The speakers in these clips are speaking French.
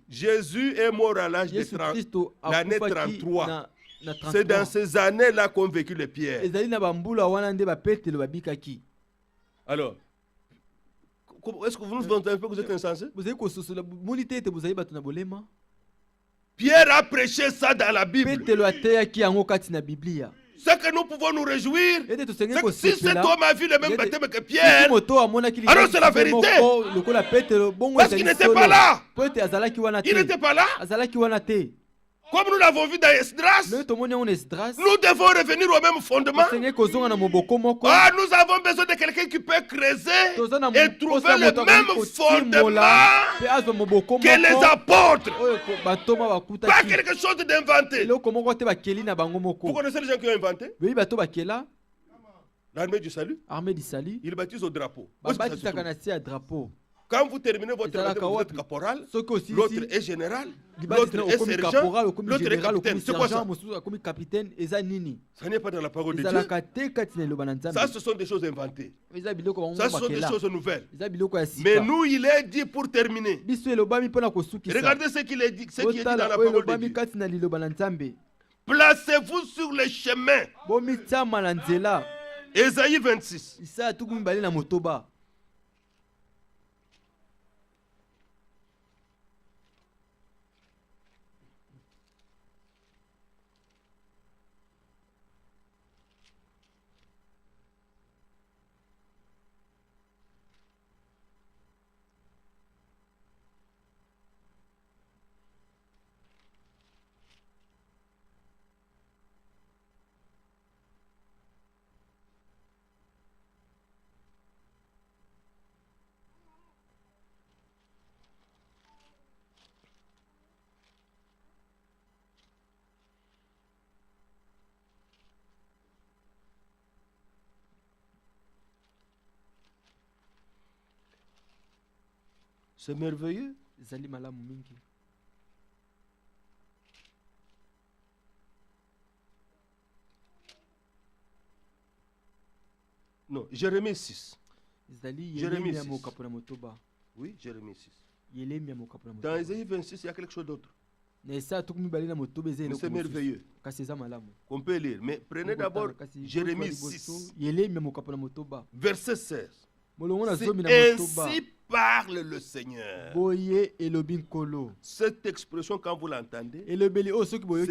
Jésus est mort à l'âge de 30, l'année 33. C'est dans ces années-là qu'ont vécu les pierres. Alors, est-ce que vous nous entendez que vous êtes insensés? Pierre a prêché ça dans la Bible. Ce que nous pouvons nous réjouir, c'est que si cet homme a vu le même baptême que Pierre, alors c'est la vérité. Parce qu'il n'était pas là. Il n'était pas là. Comme nous l'avons vu dans Esdras, nous devons revenir au même fondement. Ah, nous avons besoin de quelqu'un qui peut creuser et trouver le même fondement que les apôtres. Pas quelque chose d'inventé. Vous connaissez les gens qui ont inventé? L'armée du salut. Ils baptisent au drapeau. Quand vous terminez votre baptême, vous êtes caporal, l'autre est général, l'autre est sergent, l'autre est capitaine. C'est quoi ça? Ça n'est pas dans la parole de Dieu. Ça, ce sont des choses inventées. Ça, ce sont des choses nouvelles. Mais nous, il est dit pour terminer. Regardez ce qu'il est dit dans la parole de Dieu. Placez-vous sur le chemin. Ésaïe 26. C'est merveilleux. Non, Jérémie 6. Jérémie 6. Oui, Jérémie 6. Dans Ésaïe 26, il y a quelque chose d'autre. C'est merveilleux. On peut lire. Mais prenez d'abord Jérémie 6. Verset 16. Ainsi parle le Seigneur. Cette expression, quand vous l'entendez, c'est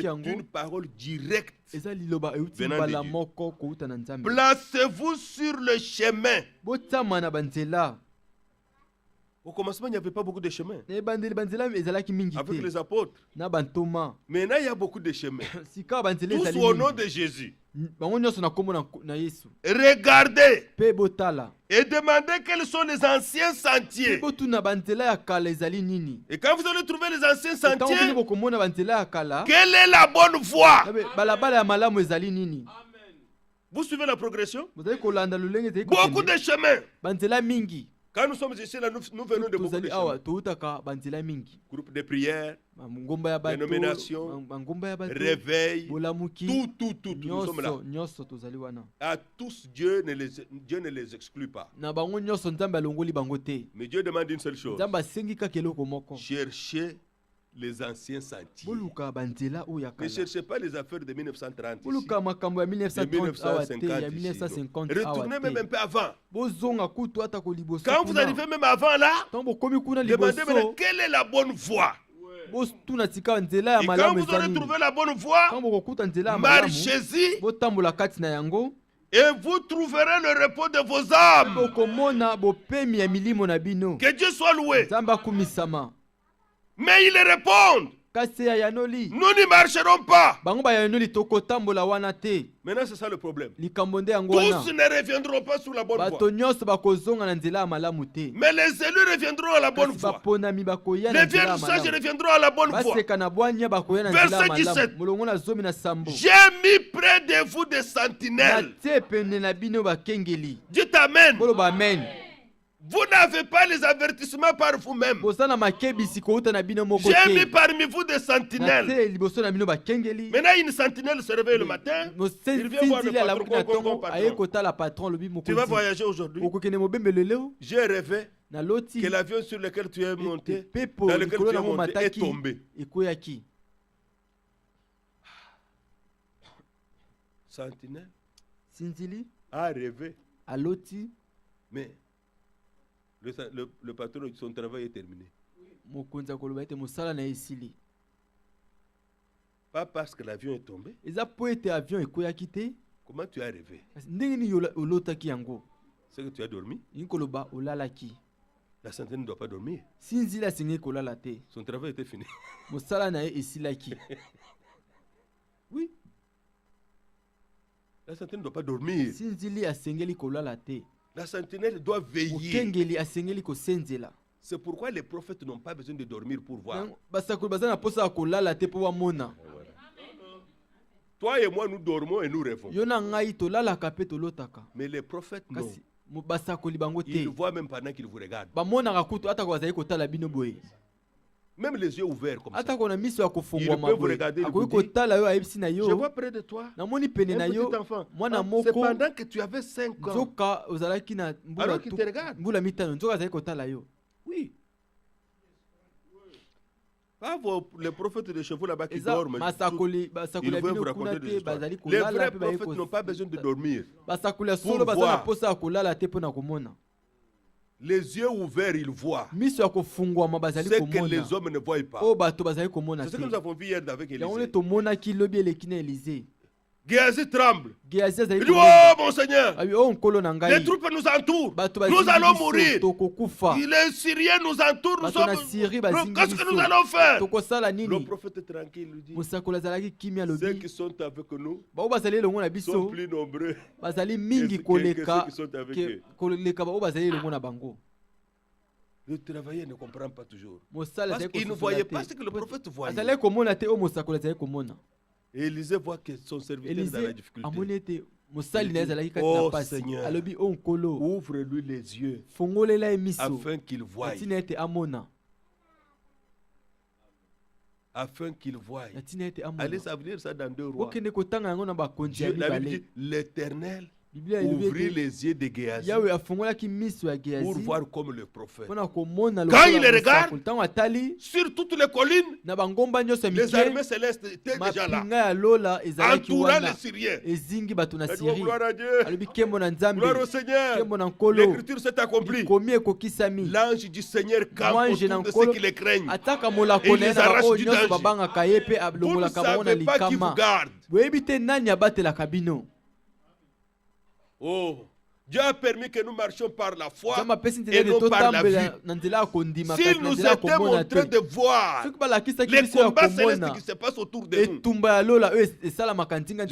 une parole directe venant de Dieu. Placez-vous sur le chemin. Au commencement, il n'y avait pas beaucoup de chemins avec les apôtres. Maintenant, il y a beaucoup de chemins. Tous au nom de Jésus. Regardez et demandez quels sont les anciens sentiers. Et quand vous allez trouver les anciens sentiers, quelle est la bonne voie? Vous suivez la progression? Beaucoup de chemins. Quand nous sommes ici, là, nous venons de beaucoup de chemins. Groupe de prière, dénomination, réveil, tout, nous sommes là. À tous, Dieu ne les exclut pas. Mais Dieu demande une seule chose. Cherchez les anciens sentiers. Ne cherchez pas les affaires de 1930 ici, de 1950 ici. Retournez même un peu avant. Quand vous arrivez même avant là, demandez maintenant quelle est la bonne voie. Et quand vous aurez trouvé la bonne voie, marchez-y et vous trouverez le repos de vos âmes. Que Dieu soit loué. Mais ils répondent. Nous n'y marcherons pas. Maintenant, c'est ça le problème. Tous ne reviendront pas sur la bonne voie. Mais les élus reviendront à la bonne voie. Les vierges sages reviendront à la bonne voie. Verset 17. J'ai mis près de vous des sentinelles. Dites Amen. Vous n'avez pas les avertissements par vous-même. J'ai mis parmi vous des sentinelles. Maintenant, une sentinelle se réveille le matin. Il vient voir le patron. Tu vas voyager aujourd'hui. J'ai rêvé que l'avion sur lequel tu es monté, dans lequel tu es monté, est tombé. Sentinelle a rêvé. Mais le patron, son travail est terminé. Pas parce que l'avion est tombé. Comment tu as rêvé? C'est que tu as dormi. La sentinelle ne doit pas dormir. Son travail était fini. Oui. La sentinelle ne doit pas dormir. La sentinelle doit veiller. C'est pourquoi les prophètes n'ont pas besoin de dormir pour voir. Toi et moi, nous dormons et nous rêvons. Mais les prophètes, non. Ils ne voient même pendant qu'ils vous regardent. Même les yeux ouverts comme ça. Il peut vous regarder et vous dire, je vois près de toi un petit enfant. C'est pendant que tu avais 5 ans. Alors qu'il te regarde. Oui. Pas les prophètes de chevaux là-bas qui dorment. Ils veulent vous raconter des histoires. Les vrais prophètes n'ont pas besoin de dormir pour voir. Les yeux ouverts, ils voient. C'est que les hommes ne voient pas. C'est ce que nous avons vu hier avec Élisée. Géasi tremble. Il dit, oh mon Seigneur, les troupes nous entourent. Nous allons mourir. Les Syriens nous entourent. Qu'est-ce que nous allons faire? Le prophète tranquille lui dit, ceux qui sont avec nous sont plus nombreux que ceux qui sont avec eux. Le travailleur ne comprend pas toujours. Parce qu'il ne voyait pas ce que le prophète voyait. Et Élisée voit que son serviteur est dans la difficulté. Oh Seigneur, ouvre-lui les yeux afin qu'il voie. Afin qu'il voie. Allez, ça veut dire ça dans 2 Rois. Dieu l'avait dit, l'Éternel ouvrit les yeux de Géasi pour voir comme le prophète. Quand il regarde sur toutes les collines, les armées célestes étaient déjà là, entourant les Syriens. Gloire à Dieu, gloire au Seigneur. L'écriture s'est accomplie. L'ange du Seigneur campe autour de ceux qui les craignent et il les arrache du danger. Vous ne savez pas qui vous garde. Oh, Dieu a permis que nous marchions par la foi et non par la vue. S'il nous était montré de voir les combats célestes qui se passent autour de nous, je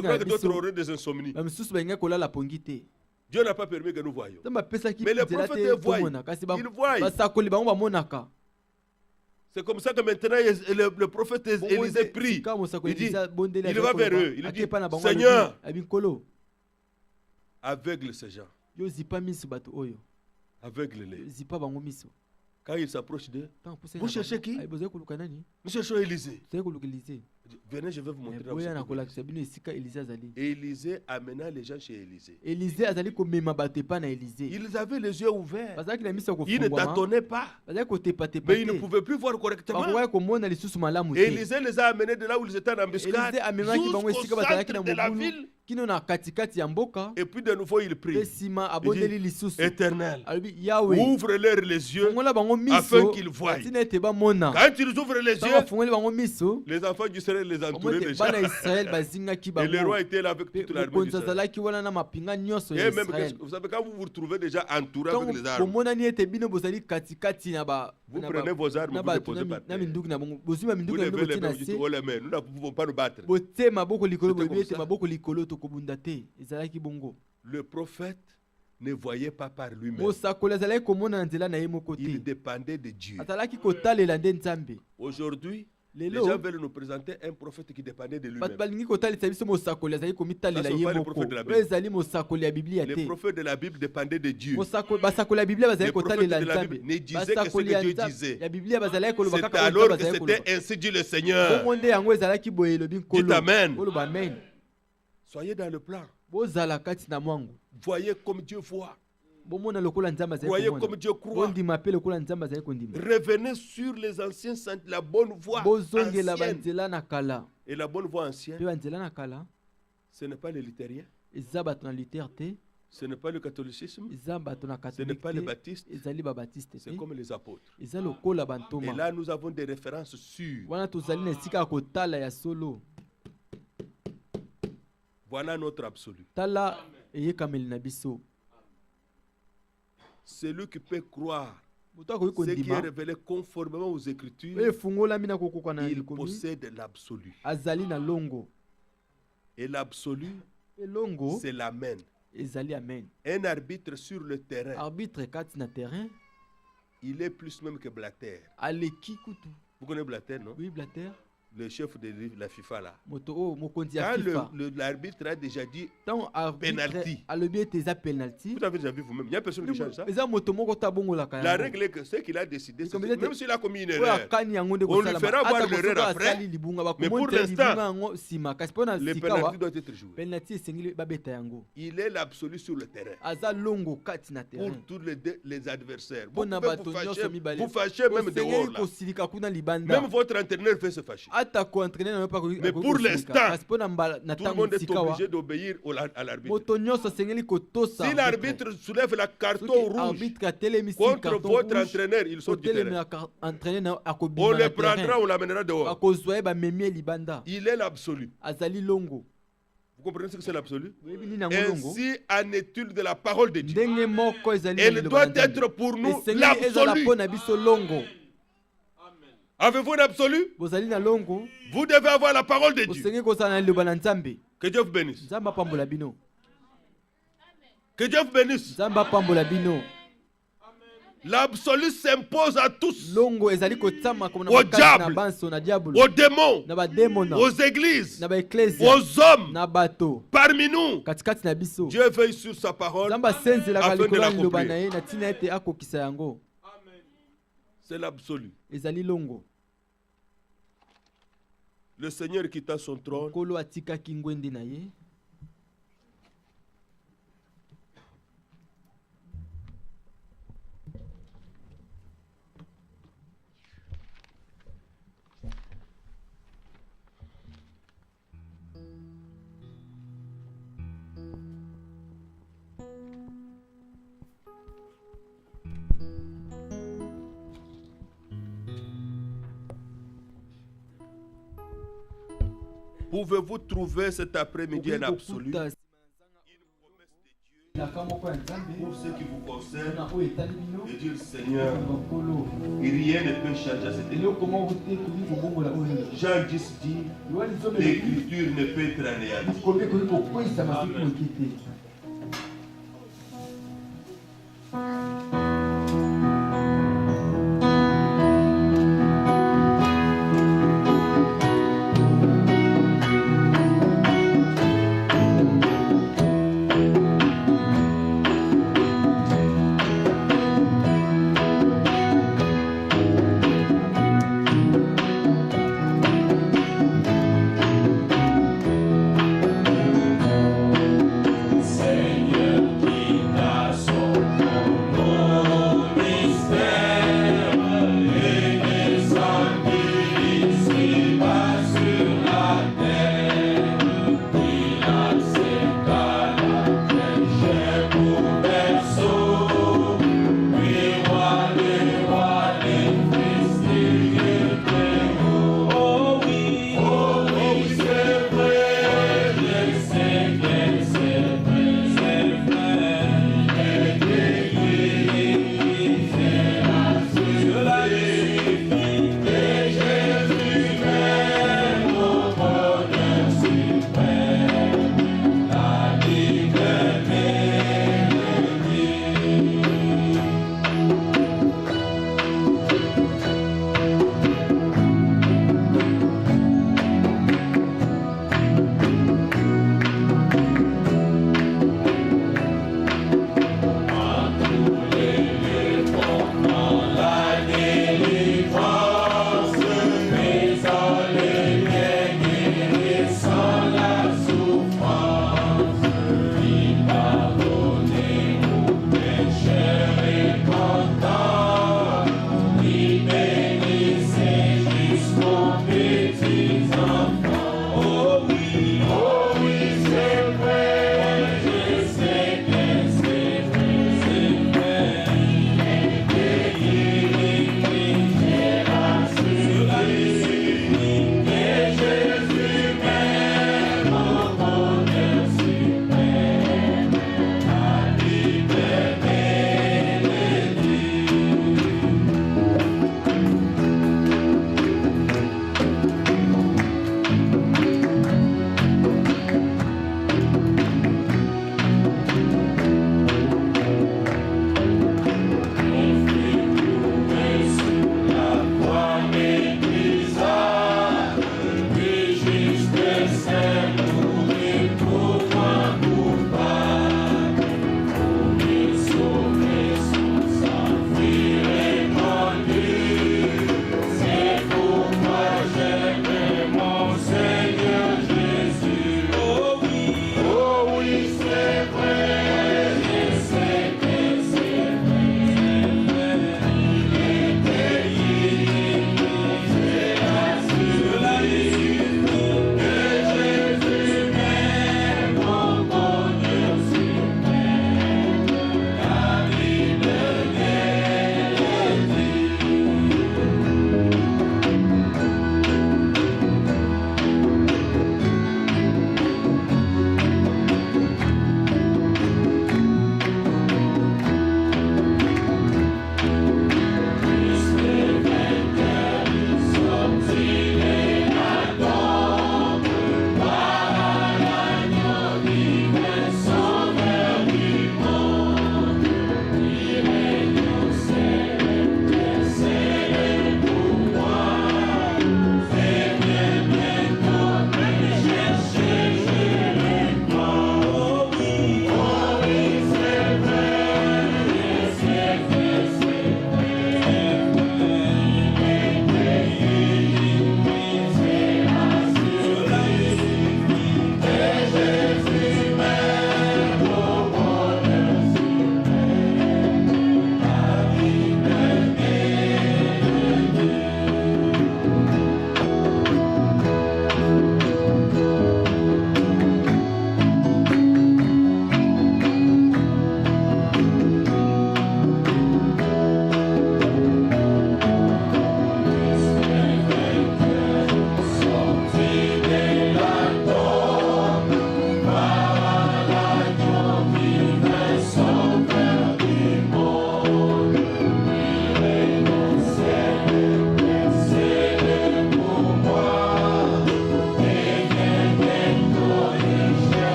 crois que d'autres auraient des insomnies. Dieu n'a pas permis que nous voyions. Mais les prophètes voient. Ils voient. C'est comme ça que maintenant le prophète Élisée prie. Il dit, il va vers eux. Il dit, Seigneur, aveugle ces gens. Aveugle-les. Quand il s'approche d'eux, vous cherchez qui? Nous cherchons Élisée. Venez, je vais vous montrer. Et Élisée amena les gens chez Élisée. Ils avaient les yeux ouverts. Ils ne tâtonnaient pas. Mais ils ne pouvaient plus voir correctement. Et Élisée les a amenés de là où ils étaient en embuscade jusqu'au centre de la ville. Et puis de nouveau il prie. Il dit, Éternel, ouvre-leur les yeux afin qu'ils voient. Quand ils ouvrent les yeux, les enfants d'Israël les entouraient déjà. Et le roi était là avec toute l'armée d'Israël. Et même, vous savez, quand vous vous retrouvez déjà entouré avec les armes, vous prenez vos armes, vous les posez par terre. Vous levez les mains, vous dites, oh les mains, nous ne pouvons pas nous battre. Le prophète ne voyait pas par lui-même. Il dépendait de Dieu. Aujourd'hui, les gens veulent nous présenter un prophète qui dépendait de lui-même. Ce ne sont pas les prophètes de la Bible. Les prophètes de la Bible dépendaient de Dieu. Les prophètes de la Bible ne disaient que ce que Dieu disait. C'est alors que c'était ainsi dit le Seigneur. Dites Amen. Soyez dans le plan. Voyez comme Dieu voit. Croyez comme Dieu croit. Revenez sur les anciens saints, la bonne voie ancienne. Et la bonne voie ancienne, ce n'est pas le luthérien, ce n'est pas le catholicisme, ce n'est pas le baptiste, c'est comme les apôtres. Et là, nous avons des références sûres. Voilà notre absolu. Celui qui peut croire ce qui est révélé conformément aux Écritures, il possède l'absolu. Et l'absolu, c'est l'amen. Un arbitre sur le terrain, il est plus même que Blatter. Vous connaissez Blatter, non? Oui, Blatter. Le chef de la FIFA là. Quand l'arbitre a déjà dit penalty. Vous avez déjà vu vous-même. Il n'y a personne qui change ça. La règle est que ce qu'il a décidé, même s'il a commis une erreur, on lui fera voir l'erreur après. Mais pour l'instant, le penalty doit être joué. Il est l'absolu sur le terrain. Pour tous les adversaires. Vous fâchez même dehors là. Même votre entraîneur fait se fâcher. Mais pour l'instant, tout le monde est obligé d'obéir à l'arbitre. Si l'arbitre soulève la carton rouge contre votre entraîneur, il sort du terrain. On le prendra, on l'amènera dehors. Il est l'absolu. Vous comprenez ce que c'est l'absolu? Ainsi en est-il de la parole de Dieu. Elle doit être pour nous l'absolu. Avez-vous un absolu? Vous devez avoir la parole de Dieu. Que Dieu vous bénisse. Que Dieu vous bénisse. L'absolu s'impose à tous. Au diable, aux démons, aux églises, aux hommes, parmi nous. Dieu veille sur sa parole afin de l'accomplir. C'est l'absolu. Le Seigneur quitta son trône. Pouvez-vous trouver cet après-midi un absolu? Une promesse de Dieu pour ce qui vous concerne, et dire Seigneur, rien ne peut changer à cette époque. Jean 10 dit, l'écriture ne peut être anéantie.